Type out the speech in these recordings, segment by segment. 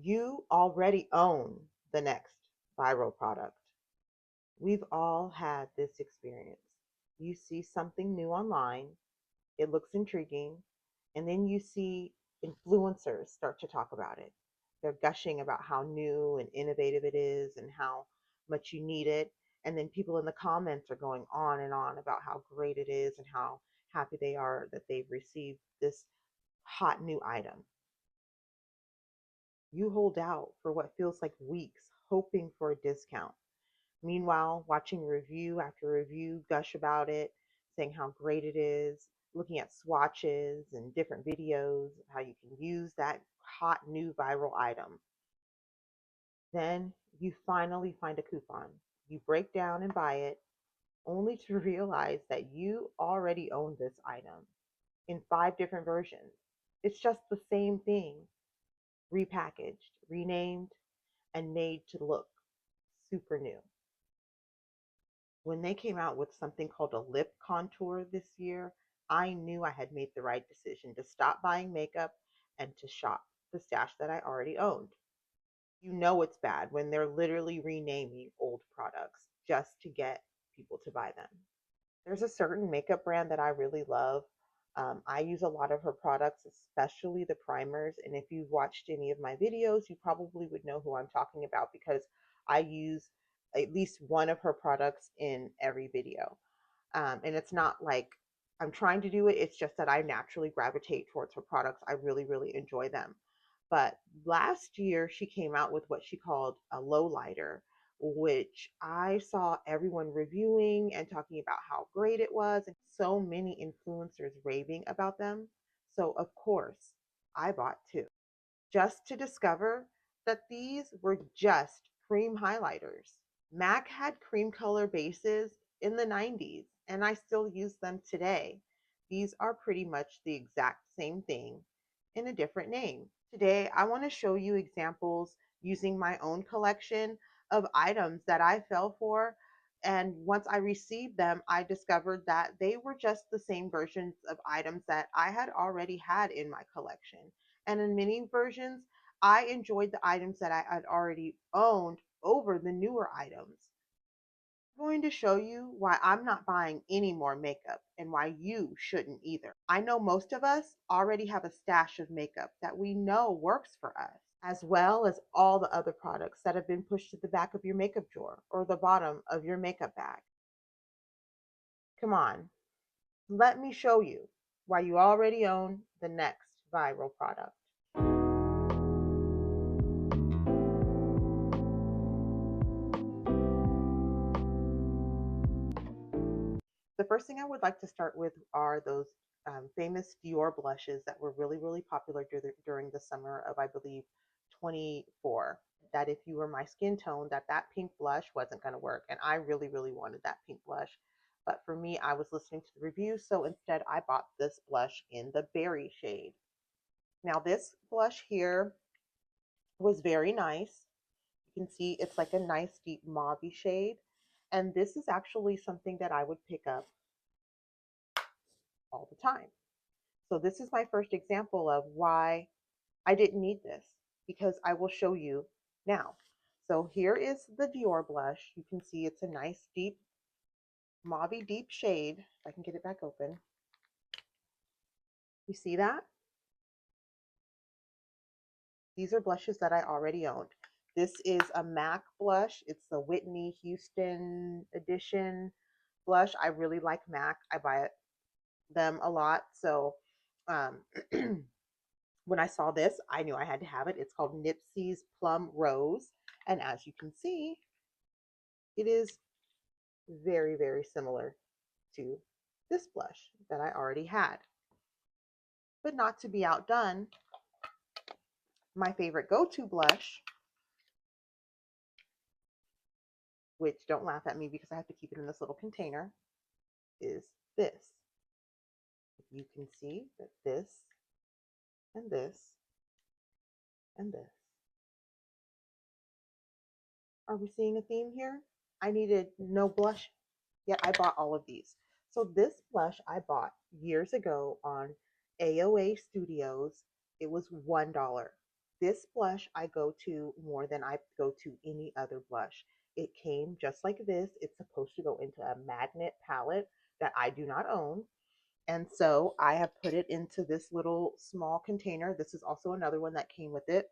You already own the next viral product. We've all had this experience. You see something new online, it looks intriguing, and then you see influencers start to talk about it. They're gushing about how new and innovative it is and how much you need it. And then people in the comments are going on and on about how great it is and how happy they are that they've received this hot new item. You hold out for what feels like weeks, hoping for a discount. Meanwhile, watching review after review gush about it, saying how great it is, looking at swatches and different videos of how you can use that hot new viral item. Then you finally find a coupon. You break down and buy it, only to realize that you already own this item in 5 different versions. It's just the same thing, repackaged, renamed, and made to look super new. When they came out with something called a lip contour this year, I knew I had made the right decision to stop buying makeup and to shop the stash that I already owned. You know it's bad when they're literally renaming old products just to get people to buy them. There's a certain makeup brand that I really love. I use a lot of her products, especially the primers. And if you've watched any of my videos, you probably would know who I'm talking about because I use at least one of her products in every video. And it's not like I'm trying to do it, it's just that I naturally gravitate towards her products. I really, really enjoy them. But last year, she came out with what she called a low lighter, which I saw everyone reviewing and talking about how great it was, and so many influencers raving about them. So, of course, I bought two just to discover that these were just cream highlighters. MAC had cream color bases in the 90s, and I still use them today. These are pretty much the exact same thing in a different name. Today, I want to show you examples using my own collection of items that I fell for. And once I received them, I discovered that they were just the same versions of items that I had already had in my collection. And in many versions, I enjoyed the items that I had already owned over the newer items. I'm going to show you why I'm not buying any more makeup and why you shouldn't either. I know most of us already have a stash of makeup that we know works for us, as well as all the other products that have been pushed to the back of your makeup drawer or the bottom of your makeup bag. Come on, let me show you why you already own the next viral product. The first thing I would like to start with are those famous Dior blushes that were really, really popular during the summer of, I believe, 24. That if you were my skin tone, that pink blush wasn't going to work. And I really, really wanted that pink blush. But for me, I was listening to the reviews, so instead I bought this blush in the berry shade. Now this blush here was very nice. You can see it's like a nice deep mauve shade. And this is actually something that I would pick up all the time. So this is my first example of why I didn't need this, because I will show you now. So here is the Dior blush. You can see it's a nice deep mauve deep shade. If I can get it back open. You see that? These are blushes that I already owned. This is a MAC blush. It's the Whitney Houston edition blush. I really like MAC. I buy them a lot. So when I saw this, I knew I had to have it. It's called Nipsey's Plum Rose. And as you can see, it is very, very similar to this blush that I already had. But not to be outdone, my favorite go-to blush, which don't laugh at me because I have to keep it in this little container, is this. You can see that this and this and this. Are we seeing a theme here? I needed no blush, yet I bought all of these. So this blush I bought years ago on AOA Studios. It was $1. this blush I go to more than I go to any other blush. It came just like this. It's supposed to go into a magnet palette that I do not own. And so I have put it into this little small container. This is also another one that came with it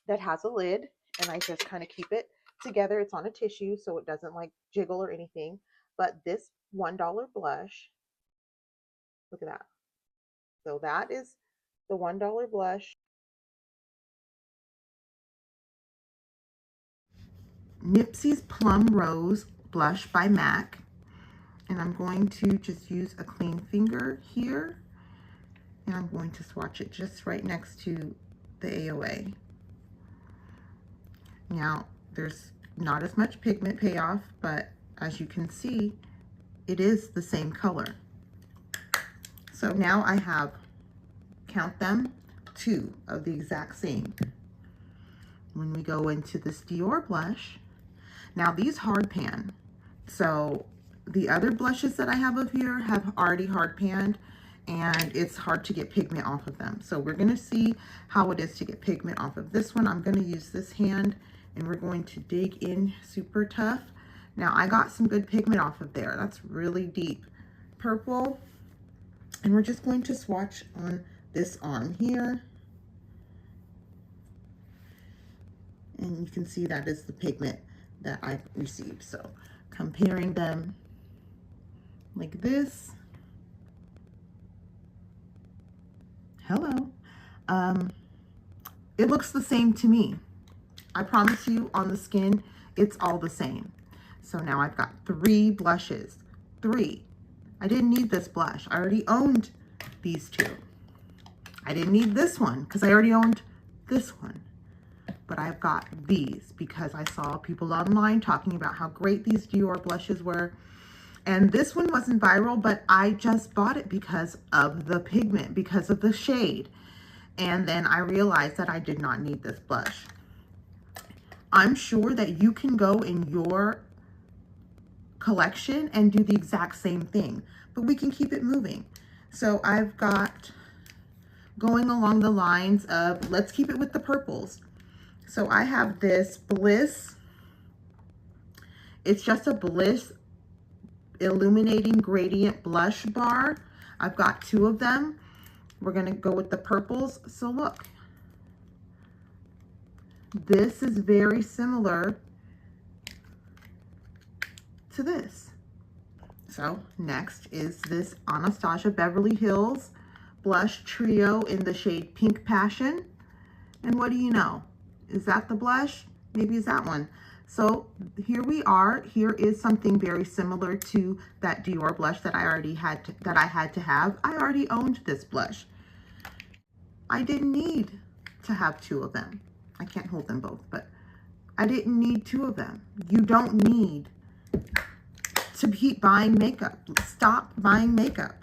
that has a lid, and I just kind of keep it together. It's on a tissue so it doesn't like jiggle or anything. But this $1 blush, look at that. So that is the $1 blush. Nipsey's Plum Rose blush by MAC. And I'm going to just use a clean finger here. And I'm going to swatch it just right next to the AOA. Now, there's not as much pigment payoff, but as you can see, it is the same color. So now I have, count them, 2 of the exact same. When we go into this Dior blush, now these hard pan. So the other blushes that I have up here have already hard panned, and it's hard to get pigment off of them. So we're gonna see how it is to get pigment off of this one. I'm gonna use this hand and we're going to dig in super tough. Now I got some good pigment off of there. That's really deep purple. And we're just going to swatch on this arm here. And you can see that is the pigment that I've received. So comparing them like this. Hello. It looks the same to me. I promise you, on the skin, it's all the same. So now I've got 3 blushes. 3. I didn't need this blush. I already owned these 2. I didn't need this one because I already owned this one. But I've got these because I saw people online talking about how great these Dior blushes were. And this one wasn't viral, but I just bought it because of the pigment, because of the shade. And then I realized that I did not need this blush. I'm sure that you can go in your collection and do the exact same thing, but we can keep it moving. So I've got, going along the lines of, let's keep it with the purples. So I have this Bliss. It's just a Bliss Illuminating Gradient Blush Bar. I've got 2 of them. We're gonna go with the purples. So look, this is very similar to this. So next is this Anastasia Beverly Hills Blush Trio in the shade Pink Passion. And what do you know? Is that the blush? Maybe it's that one. So here we are. Here is something very similar to that Dior blush that I already had to have. I already owned this blush. I didn't need to have 2 of them. I can't hold them both, but I didn't need 2 of them. You don't need to keep buying makeup. Stop buying makeup.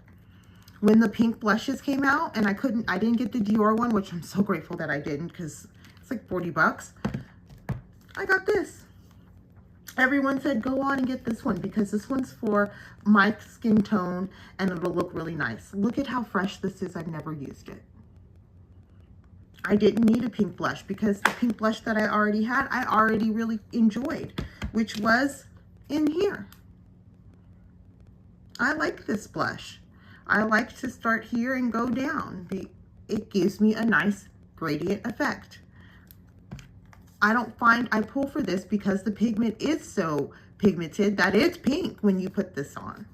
When the pink blushes came out and I didn't get the Dior one, which I'm so grateful that I didn't because it's like 40 bucks. I got this. Everyone said, go on and get this one because this one's for my skin tone and it'll look really nice. Look at how fresh this is. I've never used it. I didn't need a pink blush because the pink blush that I already had, I already really enjoyed, which was in here. I like this blush. I like to start here and go down. It gives me a nice gradient effect. I pull for this because the pigment is so pigmented that it's pink when you put this on.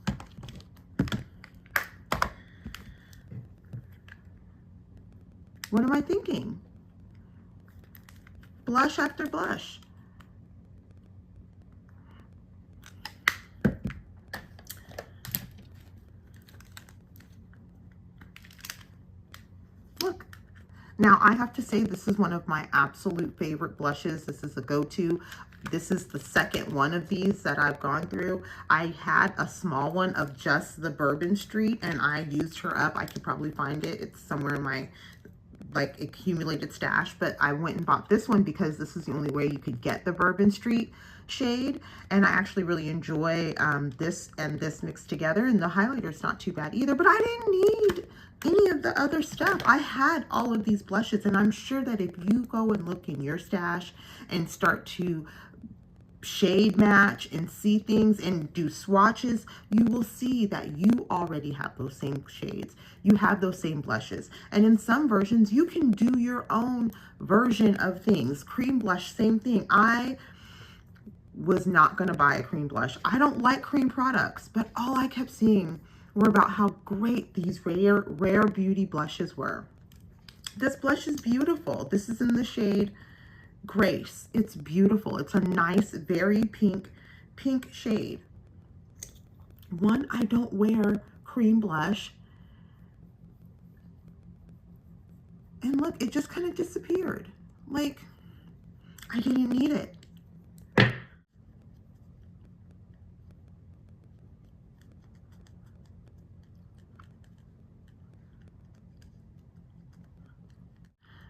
What am I thinking? Blush after blush. Look. Now, I have to say this is one of my absolute favorite blushes. This is a go-to. This is the second one of these that I've gone through. I had a small one of just the Bourbon Street, and I used her up. I could probably find it. It's somewhere in my like accumulated stash, but I went and bought this one because this is the only way you could get the Bourbon Street shade, and I actually really enjoy this and this mixed together, and the highlighter's not too bad either, but I didn't need any of the other stuff. I had all of these blushes, and I'm sure that if you go and look in your stash and start to shade match and see things and do swatches, you will see that you already have those same shades. You have those same blushes. And in some versions, you can do your own version of things. Cream blush, same thing. I was not going to buy a cream blush. I don't like cream products, but all I kept seeing were about how great these rare beauty blushes were. This blush is beautiful. This is in the shade Grace. It's beautiful. It's a nice, very pink shade. One, I don't wear cream blush. And look, it just kind of disappeared. Like, I didn't need it.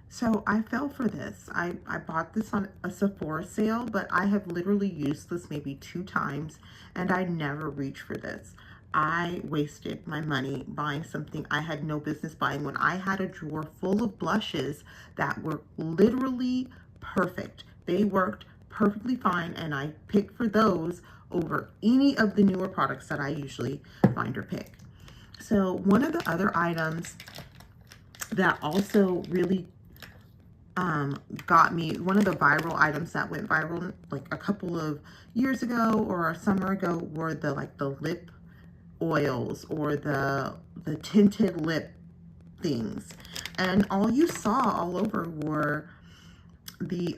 So I fell for this. I bought this on a Sephora sale, but I have literally used this maybe 2 times, and I never reach for this. I wasted my money buying something I had no business buying when I had a drawer full of blushes that were literally perfect. They worked perfectly fine, and I picked for those over any of the newer products that I usually find or pick. So one of the other items that also really got me, one of the viral items that went viral like a couple of years ago or a summer ago, were the lip oils or the tinted lip things, and all you saw all over were the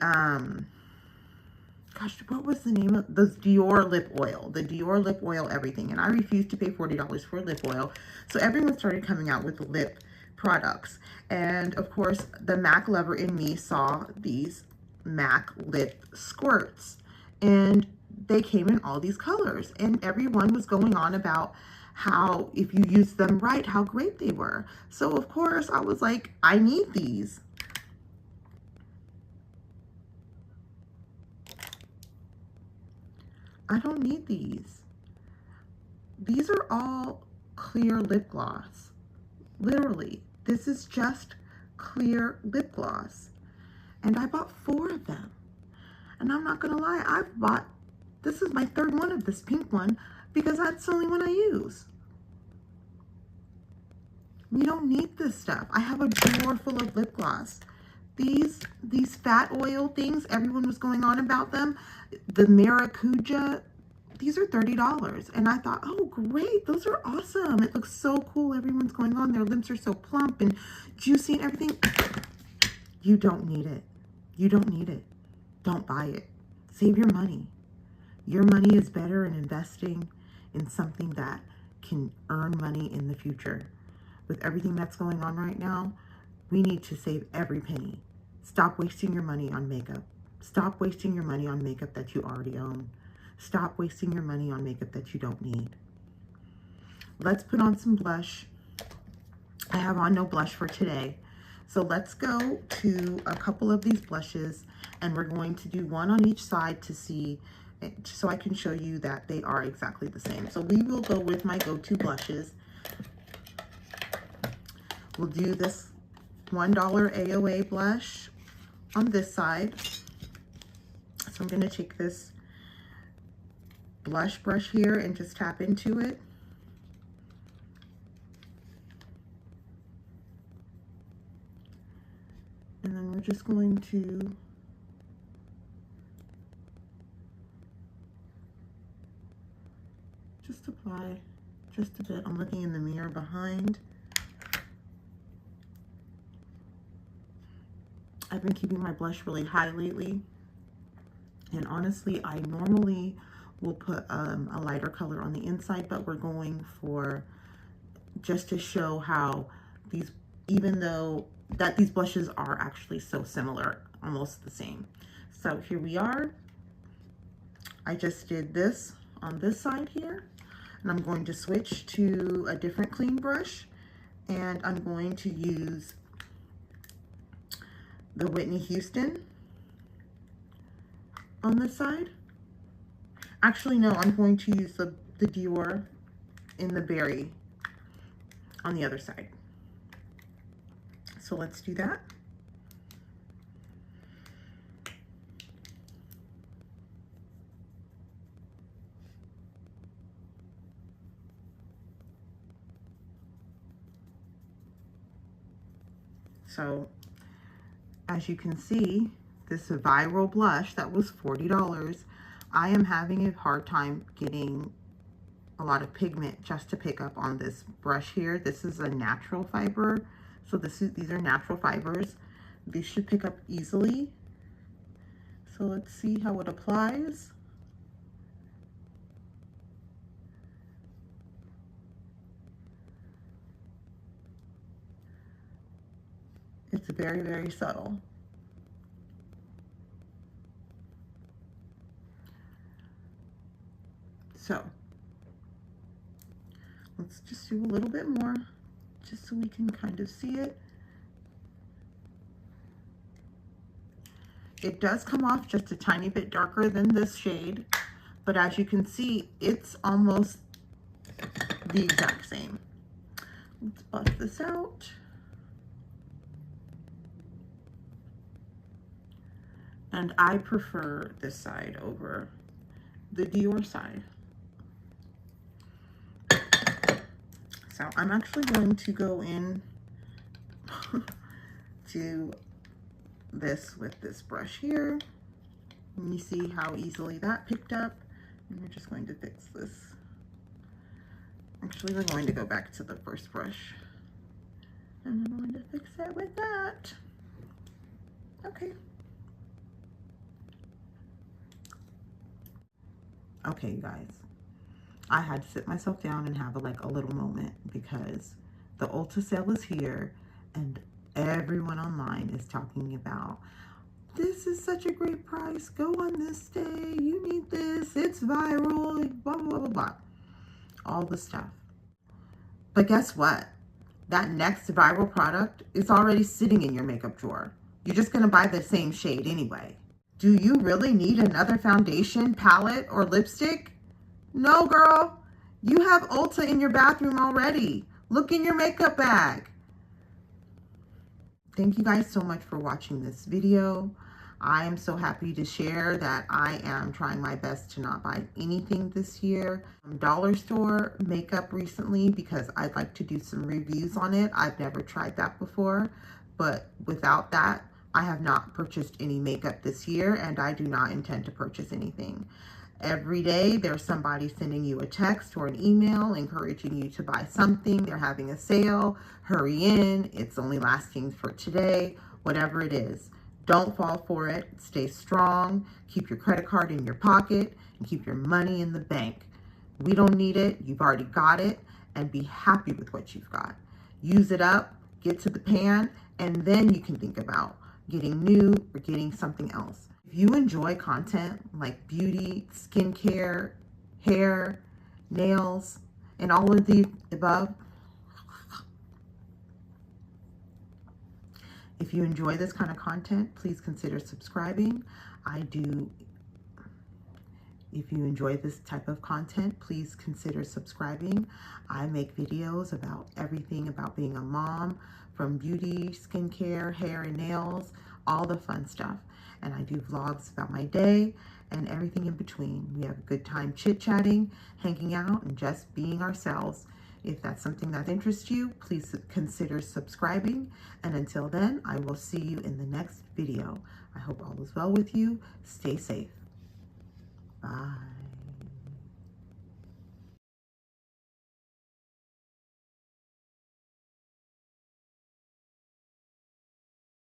gosh, what was the name of the Dior lip oil, the Dior lip oil everything, and I refused to pay $40 for lip oil, so everyone started coming out with lip products. And of course, the MAC lover in me saw these MAC lip squirts, and they came in all these colors, and everyone was going on about how if you use them right, how great they were. So of course I was like, I need these. I don't need these. These are all clear lip gloss. Literally, this is just clear lip gloss. And I bought 4 of them. And I'm not gonna lie, this is my 3rd one of this pink one because that's the only one I use. We don't need this stuff. I have a drawer full of lip gloss. These fat oil things, everyone was going on about them. The Maracuja, these are $30. And I thought, oh great, those are awesome. It looks so cool. Everyone's going on. Their lips are so plump and juicy and everything. You don't need it. You don't need it. Don't buy it. Save your money. Your money is better in investing in something that can earn money in the future. With everything that's going on right now, we need to save every penny. Stop wasting your money on makeup. Stop wasting your money on makeup that you already own. Stop wasting your money on makeup that you don't need. Let's put on some blush. I have on no blush for today. So let's go to a couple of these blushes, and we're going to do one on each side to see, so I can show you that they are exactly the same. So we will go with my go-to blushes. We'll do this $1 AOA blush on this side. So I'm going to take this blush brush here and just tap into it. And then we're just going to just apply just a bit. I'm looking in the mirror behind. I've been keeping my blush really high lately. And honestly, I normally will put a lighter color on the inside, but we're going for, just to show how these, even though that these blushes are actually so similar, almost the same. So here we are. I just did this on this side here, and I'm going to switch to a different clean brush, and I'm going to use the Whitney Houston on this side. Actually, no, I'm going to use the Dior in the berry on the other side. So let's do that. So as you can see, this viral blush that was $40, I am having a hard time getting a lot of pigment just to pick up on this brush here. This is a natural fiber. So these are natural fibers. These should pick up easily. So let's see how it applies. It's very, very subtle. So let's just do a little bit more, just so we can kind of see it. It does come off just a tiny bit darker than this shade, but as you can see, it's almost the exact same. Let's buff this out. And I prefer this side over the Dior side. So I'm actually going to go in to this with this brush here. And you see how easily that picked up. And we're just going to fix this. Actually, we're going to go back to the first brush. And I'm going to fix it with that. Okay. Okay, you guys. I had to sit myself down and have a little moment because the Ulta sale is here and everyone online is talking about, this is such a great price, go on this day, you need this, it's viral, blah, blah, blah, blah. All the stuff. But guess what? That next viral product is already sitting in your makeup drawer. You're just gonna buy the same shade anyway. Do you really need another foundation, palette, or lipstick? No, girl. You have Ulta in your bathroom already. Look in your makeup bag. Thank you guys so much for watching this video. I am so happy to share that I am trying my best to not buy anything this year. Dollar store makeup recently because I'd like to do some reviews on it. I've never tried that before, but without that, I have not purchased any makeup this year, and I do not intend to purchase anything. Every day, there's somebody sending you a text or an email encouraging you to buy something. They're having a sale. Hurry in. It's only lasting for today. Whatever it is. Don't fall for it. Stay strong. Keep your credit card in your pocket and keep your money in the bank. We don't need it. You've already got it. And be happy with what you've got. Use it up. Get to the pan. And then you can think about getting new or getting something else. If you enjoy content like beauty, skincare, hair, nails, and all of the above, if you enjoy this kind of content, please consider subscribing. If you enjoy this type of content, please consider subscribing. I make videos about everything about being a mom, from beauty, skincare, hair, and nails, all the fun stuff. And I do vlogs about my day and everything in between. We have a good time chit-chatting, hanging out, and just being ourselves. If that's something that interests you, please consider subscribing. And until then, I will see you in the next video. I hope all is well with you. Stay safe. Bye.